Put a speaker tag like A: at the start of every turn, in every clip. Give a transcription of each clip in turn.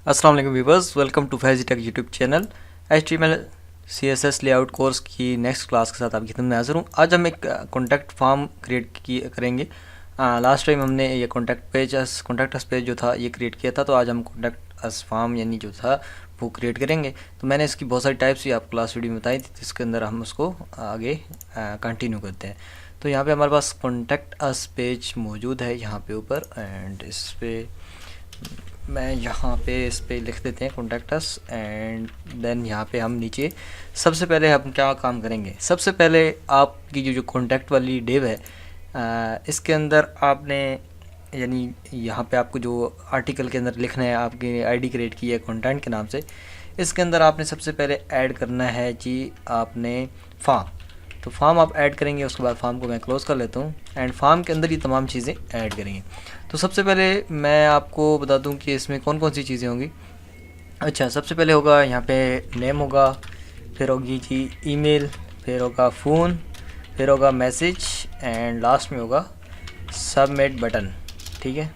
A: अस्सलाम वालेकुम viewers, welcome to Faizi tech YouTube channel. HTML CSS layout course की next class के साथ आपकी खिदमत में हाज़िर हूँ। आज हम एक कॉन्टैक्ट फॉर्म करेंगे। लास्ट टाइम हमने ये कॉन्टैक्ट अस पेज जो था ये क्रिएट किया था, तो आज हम कॉन्टैक्ट अस फॉर्म यानी जो था वो क्रिएट करेंगे। तो मैंने इसकी बहुत सारी टाइप्स भी आप क्लास वीडियो में बताई थी, जिसके अंदर हम उसको आगे कंटिन्यू करते हैं। तो यहाँ पे हमारे पास कॉन्टैक्ट अस पेज मौजूद है यहाँ पे ऊपर, एंड इस पर मैं यहाँ पे इस पे लिख देते हैं कॉन्टैक्ट अस, एंड देन यहाँ पे हम नीचे सबसे पहले हम क्या काम करेंगे। सबसे पहले आपकी जो कॉन्टैक्ट वाली डिव है, इसके अंदर आपने यानी यहाँ पे आपको जो आर्टिकल के अंदर लिखना है, आपकी आईडी क्रिएट की है कंटेंट के नाम से, इसके अंदर आपने सबसे पहले ऐड करना है जी आपने फॉर्म। तो फॉर्म आप ऐड करेंगे, उसके बाद फॉर्म को मैं क्लोज़ कर लेता हूँ, एंड फॉर्म के अंदर ये तमाम चीज़ें ऐड करेंगे। तो सबसे पहले मैं आपको बता दूं कि इसमें कौन कौन सी चीज़ें होंगी। अच्छा, सबसे पहले होगा यहाँ पे नेम होगा, फिर होगी जी ईमेल, फिर होगा फ़ोन, फिर होगा मैसेज, एंड लास्ट में होगा सबमिट बटन। ठीक है,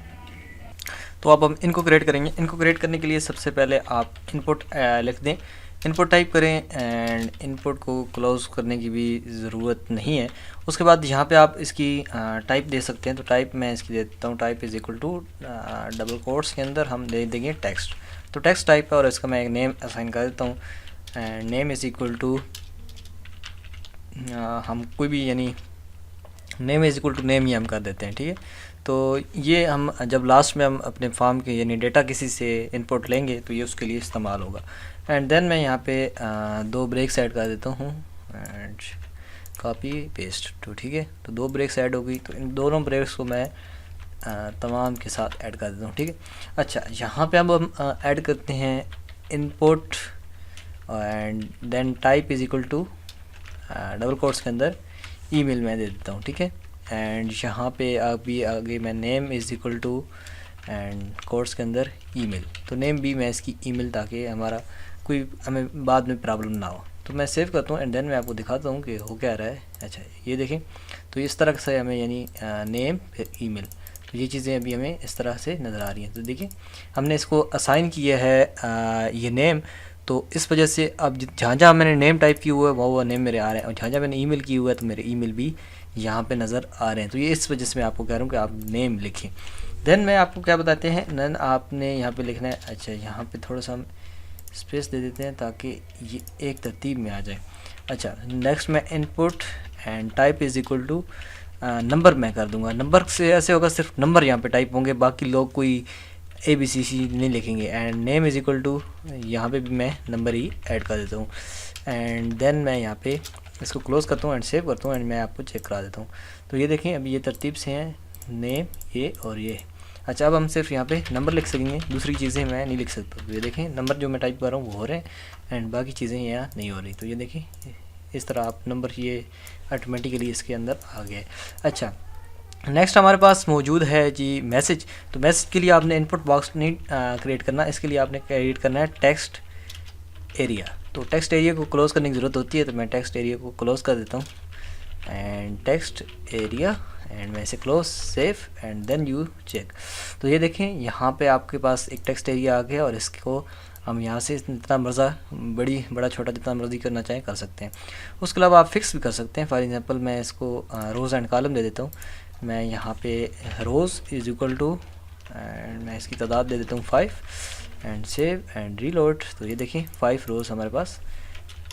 A: तो अब हम इनको क्रिएट करेंगे। इनको क्रिएट करने के लिए सबसे पहले आप इनपुट लिख दें, इनपुट टाइप करें, एंड इनपुट को क्लोज़ करने की भी ज़रूरत नहीं है। उसके बाद यहाँ पे आप इसकी टाइप दे सकते हैं। तो टाइप मैं इसकी दे देता हूँ, type is equal to double quotes के अंदर हम दे देंगे टेक्स्ट। तो टेक्स्ट टाइप है और इसका मैं एक नेम असाइन कर देता हूँ, and name is equal to हम कोई भी यानी name is equal to name ही हम कर देते हैं। ठीक है, तो ये हम जब लास्ट में हम अपने फॉर्म के यानी डेटा किसी से इनपुट लेंगे तो ये उसके लिए इस्तेमाल होगा। एंड देन मैं यहाँ पे दो ब्रेक्स ऐड कर देता हूँ, एंड कॉपी पेस्ट। तो ठीक है, तो दो ब्रेक्स ऐड हो गई, तो इन दोनों ब्रेक्स को मैं तमाम के साथ ऐड कर देता हूँ। ठीक है, अच्छा, यहाँ पे अब हम ऐड करते हैं input, and then type is equal to double quotes के अंदर ईमेल मैं दे देता हूँ। ठीक है, एंड यहाँ पे अभी आगे मैं name is equal to and course के अंदर ईमेल। तो नेम भी मैं इसकी ईमेल, ताकि हमें बाद में प्रॉब्लम ना हो। तो मैं सेव करता हूँ, एंड देन मैं आपको दिखाता हूँ कि हो क्या रहा है। अच्छा, ये देखें, तो इस तरह से हमें यानी नेम फिर ईमेल, तो ये चीज़ें अभी हमें इस तरह से नज़र आ रही हैं। तो देखिए, हमने इसको असाइन किया है ये नेम, तो इस वजह से अब जहाँ जहाँ मैंने नेम टाइप किया हुआ है वो नेम मेरे आ रहे हैं, और जहाँ जहाँ मैंने ईमेल किया हुआ है तो मेरे ईमेल भी यहाँ पे नज़र आ रहे हैं। तो ये इस वजह से मैं आपको कह रहा हूँ कि आप नेम लिखें। देन मैं आपको क्या बताते हैं, देन आपने यहाँ पे लिखना है। अच्छा, यहाँ पे थोड़ा सा हम स्पेस दे देते हैं ताकि ये एक तरतीब में आ जाए। अच्छा, नेक्स्ट मैं input and type is equal to number मैं कर दूंगा। नंबर से ऐसे होगा, सिर्फ नंबर यहाँ पे टाइप होंगे, बाकी लोग कोई ABCC नहीं लिखेंगे। And name is equal to, यहाँ पे भी मैं नंबर ही ऐड कर देता हूँ, एंड देन मैं यहाँ पे इसको क्लोज़ करता हूँ एंड सेव करता हूँ, एंड मैं आपको चेक करा देता हूँ। तो ये देखें, अभी ये तरतीब से हैं, नेम ये और ये। अच्छा, अब हम सिर्फ यहाँ पे नंबर लिख सकेंगे, दूसरी चीज़ें मैं नहीं लिख सकता। तो ये देखें, नंबर जो मैं टाइप कर रहा हूँ वो हो रहे हैं, एंड बाकी चीज़ें यहाँ नहीं हो रही। तो ये देखें, इस तरह आप नंबर ये ऑटोमेटिकली इसके अंदर आ गए। अच्छा, नेक्स्ट हमारे पास मौजूद है जी मैसेज। तो मैसेज के लिए आपने इनपुट बॉक्स नहीं क्रिएट करना, इसके लिए आपने क्रिएट करना है टेक्स्ट एरिया। तो टेक्स्ट एरिया को क्लोज़ करने की ज़रूरत होती है, तो मैं टेक्स्ट एरिया को क्लोज़ कर देता हूँ, एंड टेक्स्ट एरिया, एंड मैं इसे close, save, and then you check. तो ये देखें, यहाँ पे आपके पास एक टेक्स्ट एरिया आ गया, और इसको हम यहाँ से जितना बड़ा छोटा जितना मर्जी करना चाहें कर सकते हैं। उसके अलावा आप फिक्स भी कर सकते हैं। फॉर एग्जांपल मैं इसको रोज़ एंड कॉलम दे देता हूँ। मैं यहाँ पे रोज़ इज़ इक्वल टू, एंड मैं इसकी तादाद दे देता हूँ 5, एंड सेव एंड रीलोड। तो ये देखिए 5 रोज़ हमारे पास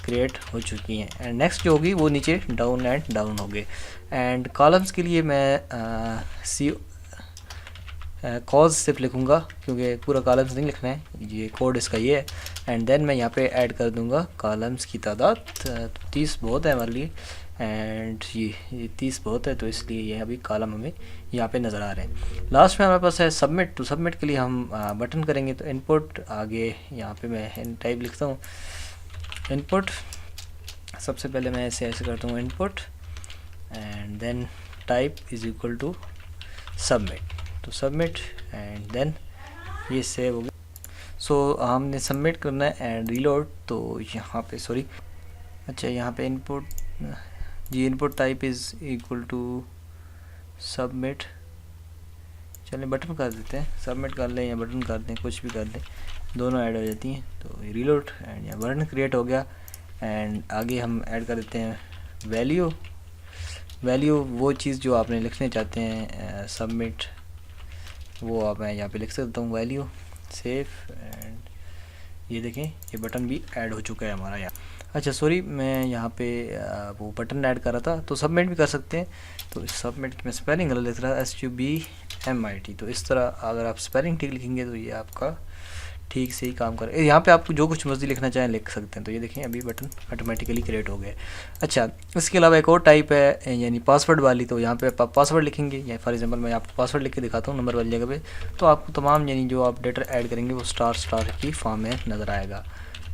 A: क्रिएट हो चुकी हैं, एंड नेक्स्ट जो होगी वो नीचे डाउन एंड डाउन हो गए। एंड कॉलम्स के लिए मैं सी कॉज सिर्फ लिखूँगा, क्योंकि पूरा कॉलम्स नहीं लिखना है, ये कोड इसका ये है। एंड देन मैं यहाँ पे ऐड कर दूँगा कॉलम्स की तादाद, 30 बहुत है हमारे लिए, एंड ये 30 बहुत है, तो इसलिए ये अभी कॉलम हमें यहाँ पे नज़र आ रहे हैं। लास्ट में हमारे पास है सबमिट। तो सबमिट के लिए हम बटन करेंगे, तो इनपुट आगे यहाँ पे मैं टाइप लिखता हूँ इनपुट। सबसे पहले मैं ऐसे करता हूँ input, and then type is equal to submit. तो सबमिट, एंड देन ये सेव हो गया। सो हमने सबमिट करना है एंड रीलोड। तो यहाँ पे सॉरी, अच्छा, यहाँ पे इनपुट जी input type is equal to submit. चलें बटन कर देते हैं, सबमिट कर लें या बटन कर दें, कुछ भी कर दें, दोनों ऐड हो जाती हैं। तो रीलोड एंड या बटन क्रिएट हो गया। एंड आगे हम ऐड कर देते हैं वैल्यू। वैल्यू वो चीज़ जो आपने लिखने चाहते हैं, सबमिट, वो आप मैं यहाँ पे लिख सकता हूँ वैल्यू, सेव। एंड ये देखें ये बटन भी ऐड हो चुका है हमारा यहाँ। अच्छा सॉरी, मैं यहाँ पे वो बटन ऐड कर रहा था, तो सबमिट भी कर सकते हैं। तो सबमिट में स्पेलिंग गलत लिख रहा है, SUBMIT। तो इस तरह अगर आप स्पेलिंग ठीक लिखेंगे तो ये आपका ठीक से ही काम कर। यहाँ पे आपको जो कुछ मर्जी लिखना चाहें लिख सकते हैं। तो ये देखें अभी बटन ऑटोमेटिकली क्रिएट हो गए। अच्छा, इसके अलावा एक और टाइप है यानी पासवर्ड वाली। तो यहाँ पे आप पासवर्ड लिखेंगे, या फॉर एग्जांपल मैं आपको पासवर्ड लिख के दिखाता हूँ नंबर वाली जगह पे, तो आपको तमाम यानी जो आप डेटा ऐड करेंगे वो स्टार की फॉर्म में नज़र आएगा।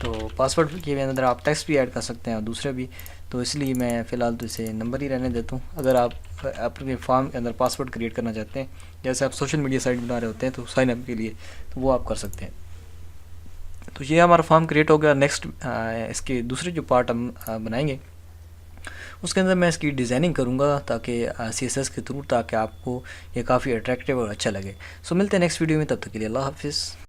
A: तो पासवर्ड के अंदर आप टेक्स्ट भी ऐड कर सकते हैं और दूसरे भी। तो इसलिए मैं फ़िलहाल तो इसे नंबर ही रहने देता हूँ। अगर आप अपने फॉर्म के अंदर पासवर्ड क्रिएट करना चाहते हैं, जैसे आप सोशल मीडिया साइट बना रहे होते हैं तो साइन अप के लिए, तो वो आप कर सकते हैं। तो ये हमारा फॉर्म क्रिएट हो गया। नेक्स्ट इसके दूसरे जो पार्ट हम बनाएंगे उसके अंदर मैं इसकी डिज़ाइनिंग करूँगा ताकि CSS के थ्रू, ताकि आपको ये काफ़ी अट्रैक्टिव और अच्छा लगे। सो मिलते हैं नेक्स्ट वीडियो में, तब तक के लिए अल्लाह हाफिज़।